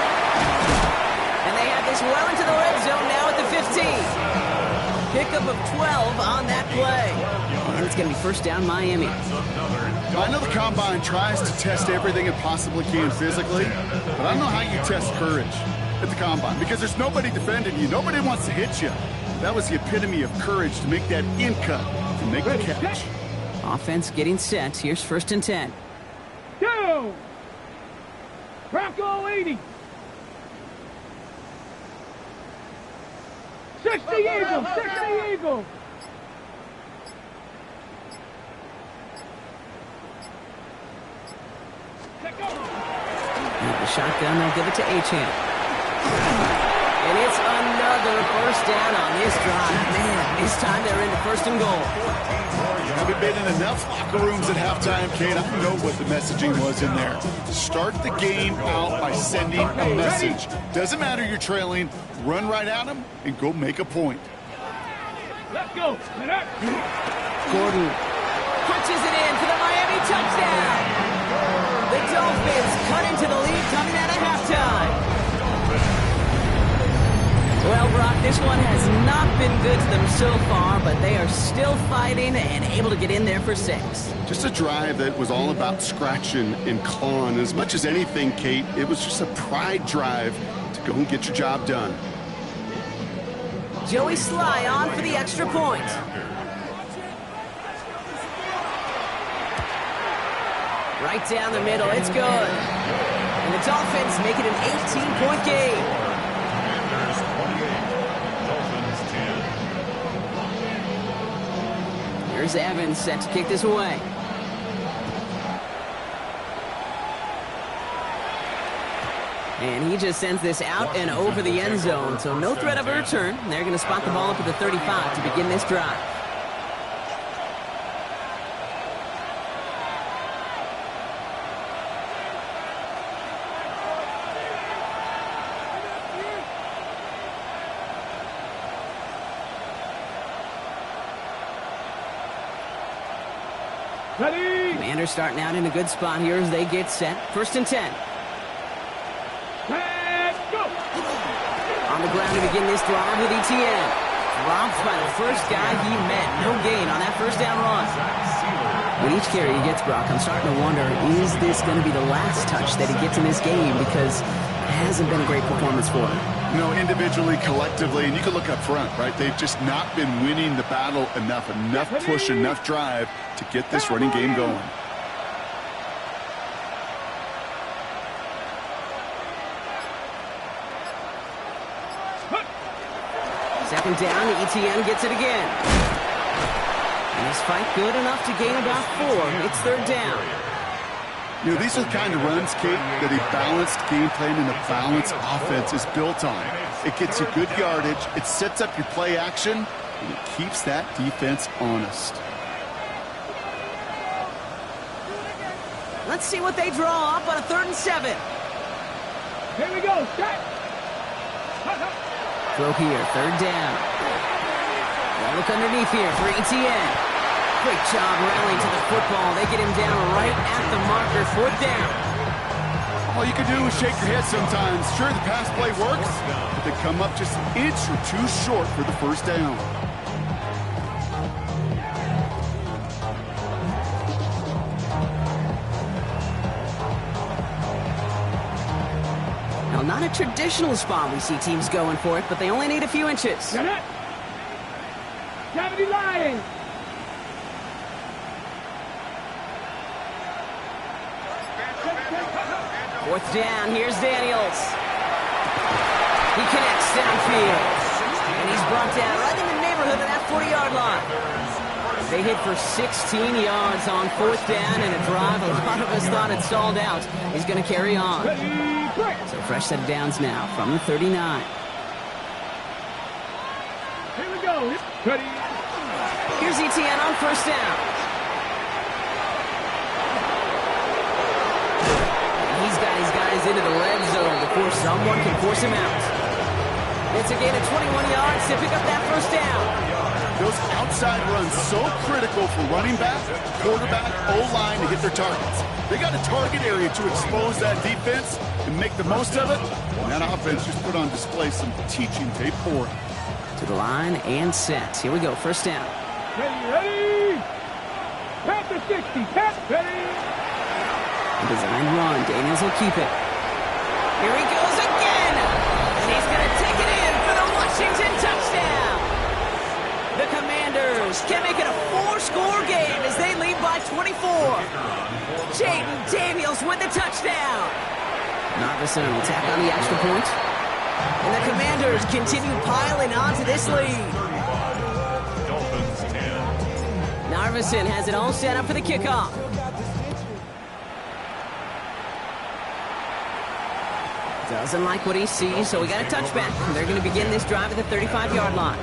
[SPEAKER 5] And they have this well into the red zone now at the 15. Pickup of 12 on that play. And it's going to be first down Miami.
[SPEAKER 8] I know the Combine tries to test everything it possibly can physically, but I don't know how you test courage at the Combine because there's nobody defending you. Nobody wants to hit you. That was the epitome of courage to make that in cut, to make the catch.
[SPEAKER 5] Offense getting set. Here's 1st and 10.
[SPEAKER 7] Go! Bronco 80! 60 Eagles! 60 Eagles!
[SPEAKER 5] The shotgun, they'll give it to Achane. And it's another first down on this drive. Man, this time they're into 1st and goal.
[SPEAKER 8] Haven't been in enough locker rooms at halftime, Kate. I don't know what the messaging was in there. Start the game out by sending a message. Doesn't matter you're trailing, run right at them and go make a point.
[SPEAKER 7] Let's go.
[SPEAKER 5] Gordon punches it in for the Miami touchdown. The Dolphins cut into the lead coming out of halftime. Well, Brock, this one has not been good to them so far, but they are still fighting and able to get in there for 6.
[SPEAKER 8] Just a drive that was all about scratching and clawing. As much as anything, Kate, it was just a pride drive to go and get your job done.
[SPEAKER 5] Joey Sly on for the extra point. Right down the middle, it's good. And the Dolphins make it an 18-point game.
[SPEAKER 6] Commanders 28, Dolphins 10.
[SPEAKER 5] Here's Evans set to kick this away. And he just sends this out and over the end zone, so no threat of a return. They're going to spot the ball up at the 35 to begin this drive.
[SPEAKER 7] Ready?
[SPEAKER 5] Commanders starting out in a good spot here as they get set. 1st and 10.
[SPEAKER 7] Let's go!
[SPEAKER 5] On the ground to begin this drive with ETN. Dropped by the first guy he met. No gain on that first down run. With each carry he gets, Brock, I'm starting to wonder, is this going to be the last touch that he gets in this game? Because it hasn't been a great performance for him.
[SPEAKER 8] You know, individually, collectively, and you can look up front, right? They've just not been winning the battle enough push, enough drive to get this running game going.
[SPEAKER 5] Second down, ETN gets it again. And this fight good enough to gain about 4. It's third down.
[SPEAKER 8] You know, these are the kind of runs, Kate, that a balanced game plan and a balanced offense is built on. It gets you good yardage, it sets up your play action, and it keeps that defense honest.
[SPEAKER 5] Let's see what they draw up on a 3rd and 7.
[SPEAKER 7] Here we go. Shot.
[SPEAKER 5] Throw here, 3rd down. They'll look underneath here for ETN. Great job rallying to the football. They get him down right at the marker, 4th down.
[SPEAKER 8] All you can do is shake your head sometimes. Sure, the pass play works, but they come up just an inch or 2 short for the 1st down.
[SPEAKER 5] Now, not a traditional spot we see teams going for it, but they only need a few inches.
[SPEAKER 7] Got it. 70 Lions.
[SPEAKER 5] Fourth down, here's Daniels. He connects downfield. And he's brought down right in the neighborhood of that 40-yard line. They hit for 16 yards on 4th down and a drive. A lot of us thought it stalled out. He's going to carry on. So fresh set of downs now from the 39.
[SPEAKER 7] Here we go. Ready.
[SPEAKER 5] Here's ETN on 1st down. He's got his guys into the red zone before someone can force him out. It's a gain of 21 yards to pick up that 1st down.
[SPEAKER 8] Those outside runs so critical for running back, quarterback, O-line to hit their targets. They got a target area to expose that defense and make the most of it. And that offense just put on display some teaching tape for it.
[SPEAKER 5] To the line and set. Here we go, 1st down.
[SPEAKER 7] Ready. Pat the 60. Pat. Ready.
[SPEAKER 5] Design run. Daniels will keep it. Here he goes again. And he's going to take it in for the Washington touchdown. The Commanders can make it a 4-score game as they lead by 24. Jaden Daniels with the touchdown. Narvison will tack on the extra point. And the Commanders continue piling onto this lead. Narvison has it all set up for the kickoff. Doesn't like what he sees, so we got a touchback. They're going to begin this drive at the 35-yard line.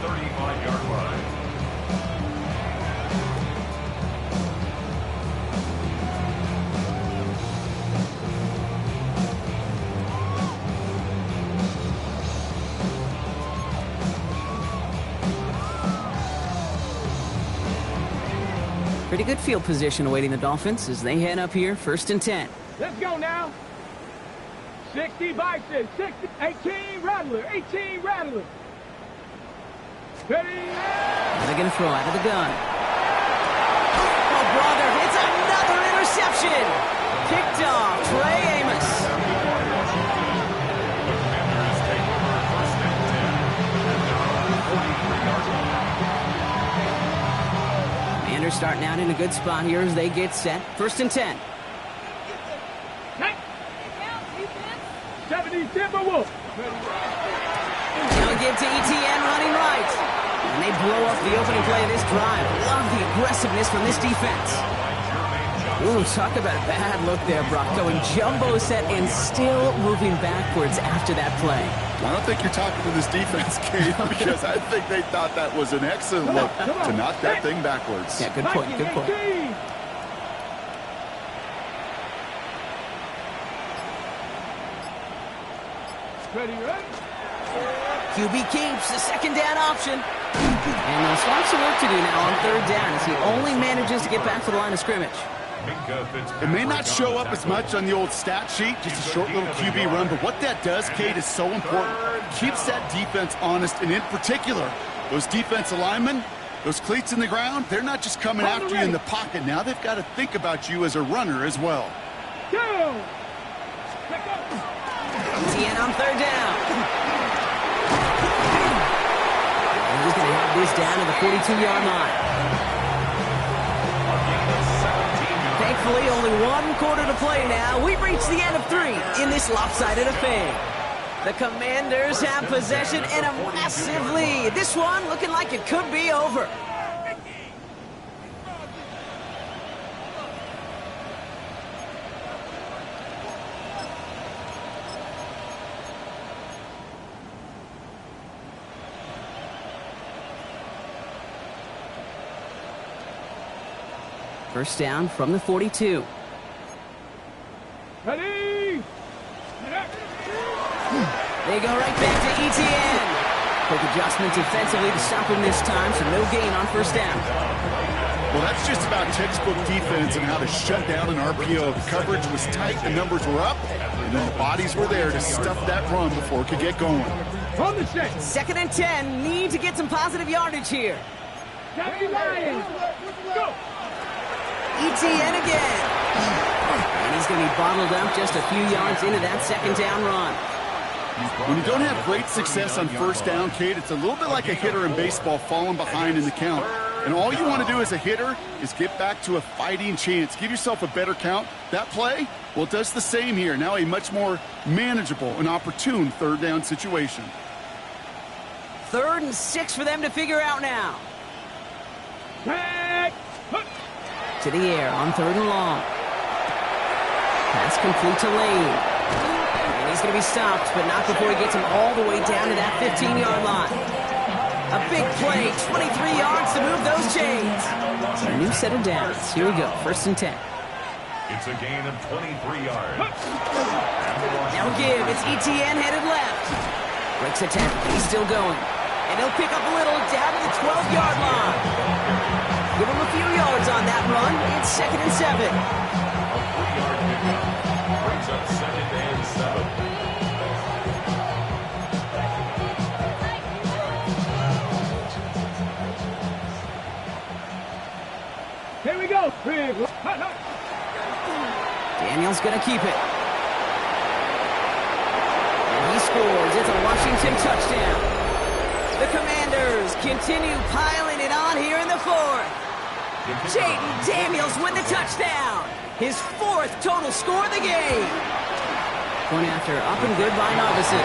[SPEAKER 5] Pretty good field position awaiting the Dolphins as they head up here, 1st and 10.
[SPEAKER 7] Let's go now. 60 Bison, 60, 18 Rattler, 18 Rattler. Ready.
[SPEAKER 5] They're going to throw out of the gun. Oh, brother, it's another interception. Picked off, Trey Amos. Commanders starting out in a good spot here as they get set. 1st and 10.
[SPEAKER 7] 70 Timberwolf.
[SPEAKER 5] They'll give to ETN running right. And they blow up the opening play of this drive. Love the aggressiveness from this defense. Ooh, talk about a bad look there, Brock. Going jumbo set and still moving backwards after that play.
[SPEAKER 8] I don't think you're talking to this defense, Kate, because I think they thought that was an excellent look to knock that thing backwards.
[SPEAKER 5] Yeah, good point, good point.
[SPEAKER 7] Ready, ready.
[SPEAKER 5] QB keeps the 2nd down option. And they'll start some work to do now on 3rd down as he only manages to get back to the line of scrimmage.
[SPEAKER 8] It may not show up as much on the old stat sheet, just a short little QB run, but what that does, Kate, is so important. Keeps that defense honest, and in particular, those defensive linemen, those cleats in the ground, they're not just coming after you in the pocket. Now they've got to think about you as a runner as well.
[SPEAKER 5] ETN on 3rd down. And he's going to have this down to the 42-yard line. Thankfully, only 1 quarter to play now. We've reached the end of 3 in this lopsided affair. The Commanders have possession and a massive lead. This one looking like it could be over. First down from the 42.
[SPEAKER 7] Ready?
[SPEAKER 5] They go right back to ETN. Quick adjustment defensively to stop him this time, so no gain on first down.
[SPEAKER 8] Well, that's just about textbook defense and how to shut down an RPO. The coverage was tight, the numbers were up, and then the bodies were there to stuff that run before it could get going.
[SPEAKER 7] On the set.
[SPEAKER 5] 2nd and 10. Need to get some positive yardage here.
[SPEAKER 7] Captain Lions. Go.
[SPEAKER 5] ETN again. And he's going to be bottled up just a few yards into that 2nd down run.
[SPEAKER 8] When you don't have great success on first down, Kate, it's a little bit like a hitter in baseball falling behind in the count. And all you want to do as a hitter is get back to a fighting chance. Give yourself a better count. That play, well, it does the same here. Now a much more manageable and opportune 3rd down situation.
[SPEAKER 5] 3rd and 6 for them to figure out now. To the air on 3rd and long. Pass complete to Lane. And he's going to be stopped, but not before he gets him all the way down to that 15-yard line. A big play, 23 yards to move those chains. A new set of downs. Here we go, 1st and 10.
[SPEAKER 6] It's a gain of 23 yards.
[SPEAKER 5] Now give, it's ETN headed left. Breaks a tackle, he's still going. And he'll pick up a little down to the 12-yard line. Give him a few yards on that run. It's 2nd and 7.
[SPEAKER 6] A 3-yard pickup brings up 2nd and 7.
[SPEAKER 7] Here we go.
[SPEAKER 5] Daniel's going to keep it. And he scores. It's a Washington touchdown. The Commanders continue piling it on here in the 4th. Jaden Daniels with the touchdown. His 4th total score of the game. Point after up and good by Narvison.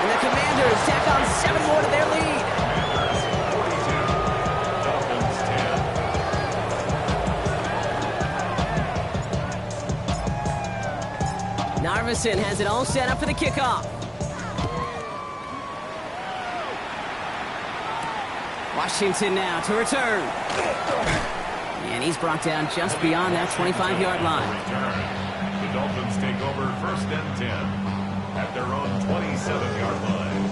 [SPEAKER 5] And the Commanders tack on 7 more to their lead. Narvison has it all set up for the kickoff. Washington now to return. And he's brought down just beyond that 25-yard line.
[SPEAKER 6] The Dolphins take over 1st and 10 at their own 27-yard line.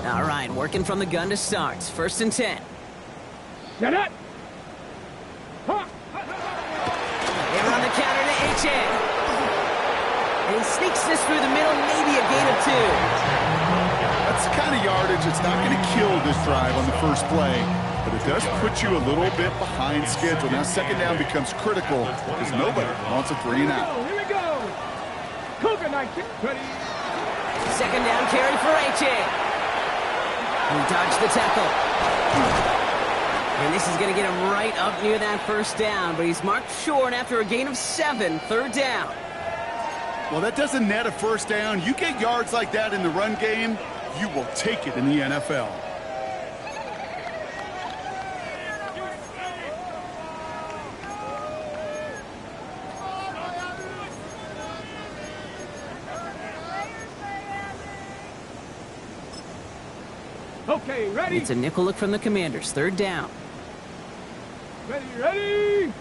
[SPEAKER 5] All right, working from the gun to start. 1st and 10.
[SPEAKER 7] Get it.
[SPEAKER 5] They're on the counter to HN. And he sneaks this through the middle, maybe a gain of 2.
[SPEAKER 8] That's the kind of yardage that's not going to kill this drive on the first play, but it does put you a little bit behind schedule. Now 2nd down becomes critical because nobody wants a 3 and out.
[SPEAKER 7] Here we go. Cougar 19. Ready.
[SPEAKER 5] 2nd down carry for HN. He dodged the tackle. And this is going to get him right up near that 1st down, but he's marked short after a gain of 7, 3rd down.
[SPEAKER 8] Well, that doesn't net a 1st down. You get yards like that in the run game, you will take it in the NFL.
[SPEAKER 7] Okay, ready.
[SPEAKER 5] It's a nickel look from the Commanders, 3rd down.
[SPEAKER 7] Ready, ready.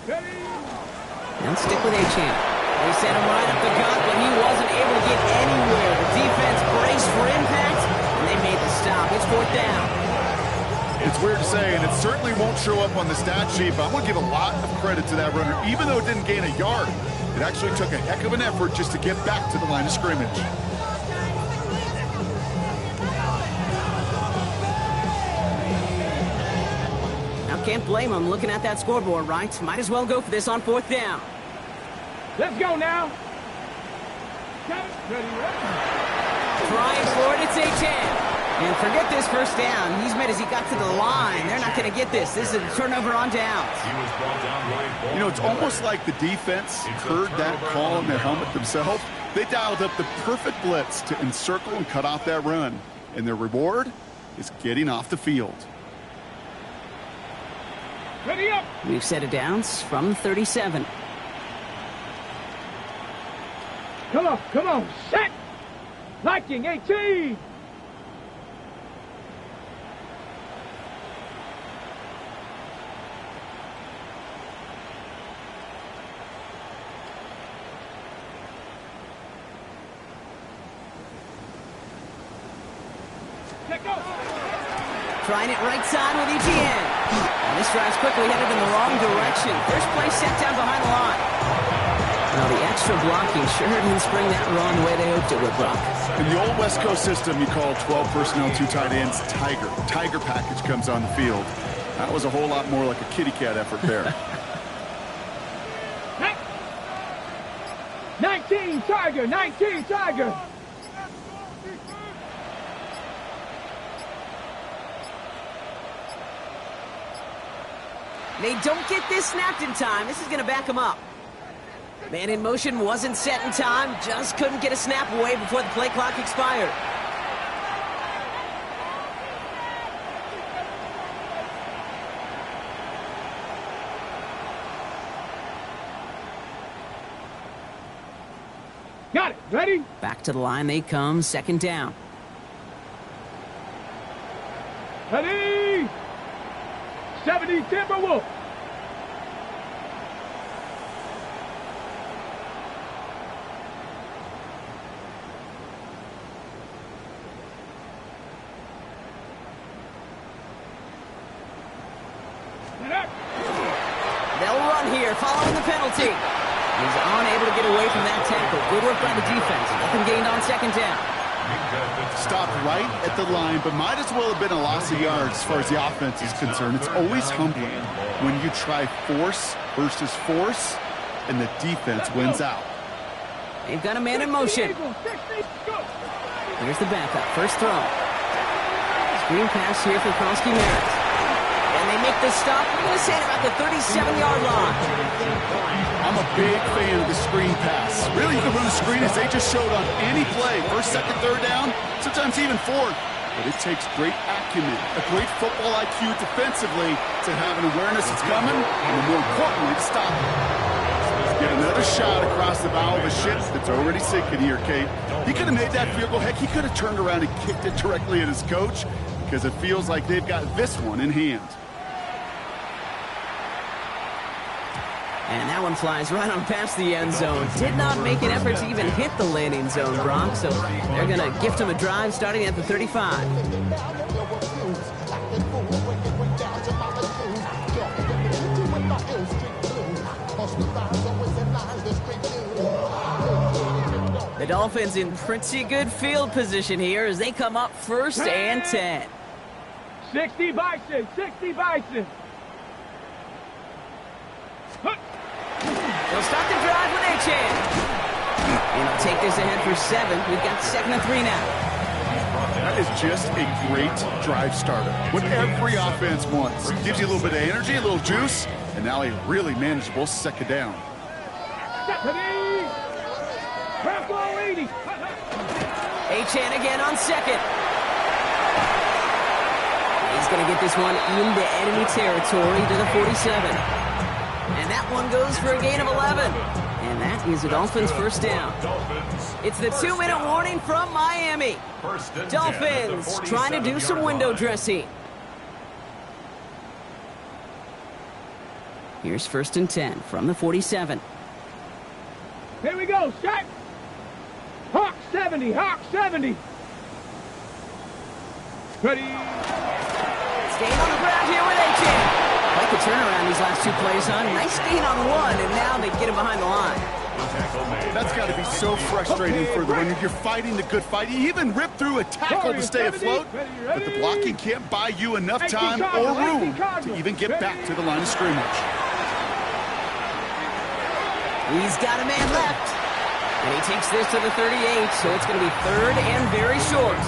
[SPEAKER 7] Ready.
[SPEAKER 5] Now stick with HN. They sent him right up the gut, but he wasn't able to get anywhere. The defense braced for impact, and they made the stop. It's 4th down.
[SPEAKER 8] It's weird to say, and it certainly won't show up on the stat sheet, but I want to give a lot of credit to that runner. Even though it didn't gain a yard, it actually took a heck of an effort just to get back to the line of scrimmage.
[SPEAKER 5] Can't blame him looking at that scoreboard, right? Might as well go for this on 4th down.
[SPEAKER 7] Let's go now. Ready, ready.
[SPEAKER 5] Trying for it, it's HN. And forget this 1st down. He's made as he got to the line. They're not going to get this. This is a turnover on downs.
[SPEAKER 6] He was brought down by
[SPEAKER 8] You know, it's almost like the defense heard that call in their helmet themselves. They dialed up the perfect blitz to encircle and cut off that run. And their reward is getting off the field.
[SPEAKER 7] Ready up.
[SPEAKER 5] We've set it downs from 37.
[SPEAKER 7] Come on, set. Liking 18. Let go.
[SPEAKER 5] Trying it right side with ETN. And this drive's quickly headed in the wrong direction. First play set down behind the line. Well, the extra blocking sure didn't spring that run the way they hoped it would, Brock.
[SPEAKER 8] In the old West Coast system, you call 12 personnel, 2 tight ends, Tiger. Tiger package comes on the field. That was a whole lot more like a kitty cat effort there.
[SPEAKER 7] 19 Tiger, 19 Tiger.
[SPEAKER 5] They don't get this snapped in time. This is going to back them up. Man in motion wasn't set in time. Just couldn't get a snap away before the play clock expired.
[SPEAKER 7] Got it. Ready?
[SPEAKER 5] Back to the line they come. Second down.
[SPEAKER 7] Ready? 70 Timberwolf.
[SPEAKER 5] They'll run here following the penalty. He's unable to get away from that tackle. Good work by the defense. Nothing gained on second down.
[SPEAKER 8] Stopped right at the line, but might as well have been a loss of yards as far as the offense is concerned. It's always humbling when you try force versus force, and the defense wins out.
[SPEAKER 5] They've got a man in motion. Here's the backup. First throw. Screen pass here for Kronsky Merritt. And they make the stop. I'm going to say it about the 37-yard line.
[SPEAKER 8] I'm a big fan of the screen pass. Really, you can run the screen as they just showed on any play. First, second, third down, sometimes even fourth. But it takes great acumen, a great football IQ defensively to have an awareness it's coming, and more importantly, to stop it. Get another shot across the bow of a ship that's already sinking here, Kate. He could have made that field goal. Heck, he could have turned around and kicked it directly at his coach because it feels like they've got this one in hand.
[SPEAKER 5] And that one flies right on past the end zone. Did not make an effort to even hit the landing zone, Brock. So they're going to gift him a drive starting at the 35. The Dolphins in pretty good field position here as they come up first and 10.
[SPEAKER 7] 60 Bison, 60 Bison.
[SPEAKER 5] They'll start the drive with Achan. And they'll take this ahead for 7. We've got 2nd and 3 now.
[SPEAKER 8] That is just a great drive starter. What every offense wants. Gives you a little bit of energy, a little juice, and now a really manageable second down.
[SPEAKER 5] Achan again on second. He's going to get this one into enemy territory to the 47. And that one goes for a gain of 11. And that is the Dolphins' first down. It's the 2-minute warning from Miami. Dolphins trying to do some window dressing. Here's 1st and 10 from the 47.
[SPEAKER 7] Here we go, set. Hawk 70, Hawk 70. Ready.
[SPEAKER 5] Staying on the ground here with Achan. Like the turnaround these last 2 plays, huh? Nice gain on 1, and now they get him behind the line.
[SPEAKER 8] That's got to be so frustrating for the when you're fighting the good fight. You even rip through a tackle to stay afloat, but the blocking can't buy you enough time or room to even get back to the line of scrimmage.
[SPEAKER 5] He's got a man left, and he takes this to the 38, so it's going to be 3rd and very short.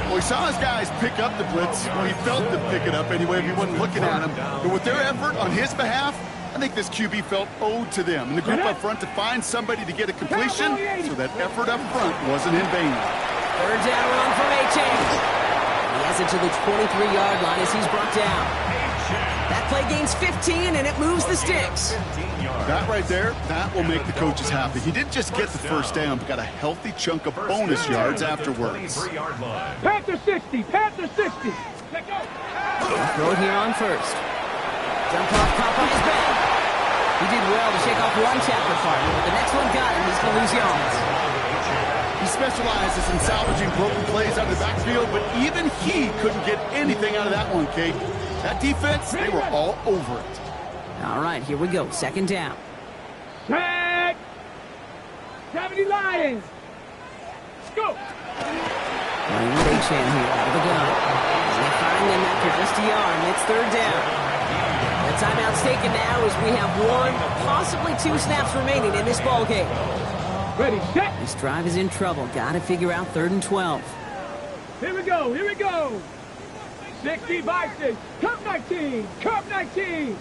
[SPEAKER 8] Well, he saw his guys pick up the blitz. Well, he felt them pick it up anyway if he wasn't looking at him. But with their effort on his behalf, I think this QB felt owed to them. And the group up front to find somebody to get a completion so that effort up front wasn't in vain.
[SPEAKER 5] 3rd down run from Achan. He has it to the 23-yard line as he's brought down. That play gains 15, and it moves the sticks.
[SPEAKER 8] That right there, that will make the coaches happy. He didn't just get the first down, but got a healthy chunk of bonus yards afterwards.
[SPEAKER 7] Panther 60, Panther 60.
[SPEAKER 5] Throw it here on first. Jump off, caught on his back. He did well to shake off one tackler partner, but the next one got him. He's going to lose yards.
[SPEAKER 8] He specializes in salvaging broken plays out of the backfield, but even he couldn't get anything out of that one, Kate. That defense, they were all over it.
[SPEAKER 5] All right, here we go. Second down.
[SPEAKER 7] Set. 70 Lions. Let's go.
[SPEAKER 5] Running with H-Man here out of the gun. And they find them after just a yard, and it's third down. The timeout's taken now as we have one, possibly two snaps remaining in this ball game.
[SPEAKER 7] Ready, set.
[SPEAKER 5] This drive is in trouble. Got to figure out 3rd and 12.
[SPEAKER 7] Here we go, here we go. 60 Bison. Cup 19, Cup 19.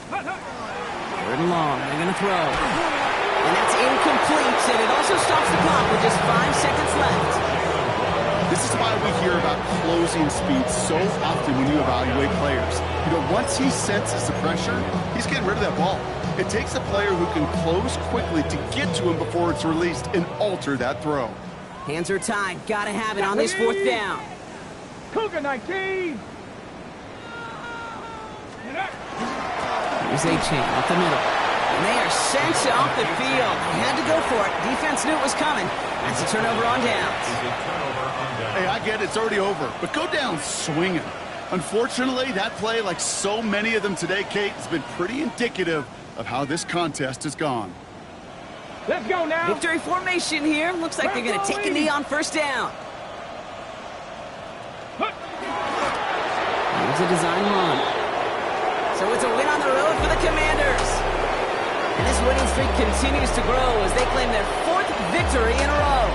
[SPEAKER 5] Third and long. They're going to throw. And that's incomplete, and it also stops the clock with just 5 seconds left.
[SPEAKER 8] This is why we hear about closing speed so often when you evaluate players. You know, once he senses the pressure, he's getting rid of that ball. It takes a player who can close quickly to get to him before it's released and alter that throw.
[SPEAKER 5] Hands are tied. Got to have it on this 4th down.
[SPEAKER 7] Cougar 19.
[SPEAKER 5] Here's A-Chain up the middle. And they are sent off the field. They had to go for it. Defense knew it was coming. That's a turnover on downs.
[SPEAKER 8] Hey, I get it. It's already over. But go down swinging. Unfortunately, that play, like so many of them today, Kate, has been pretty indicative of how this contest has gone.
[SPEAKER 7] Let's go now.
[SPEAKER 5] Victory formation here. Looks like they're going to take a knee on 1st down. Here's a design run. So it's a win on the road for the Commanders. And this winning streak continues to grow as they claim their 4th victory in a row.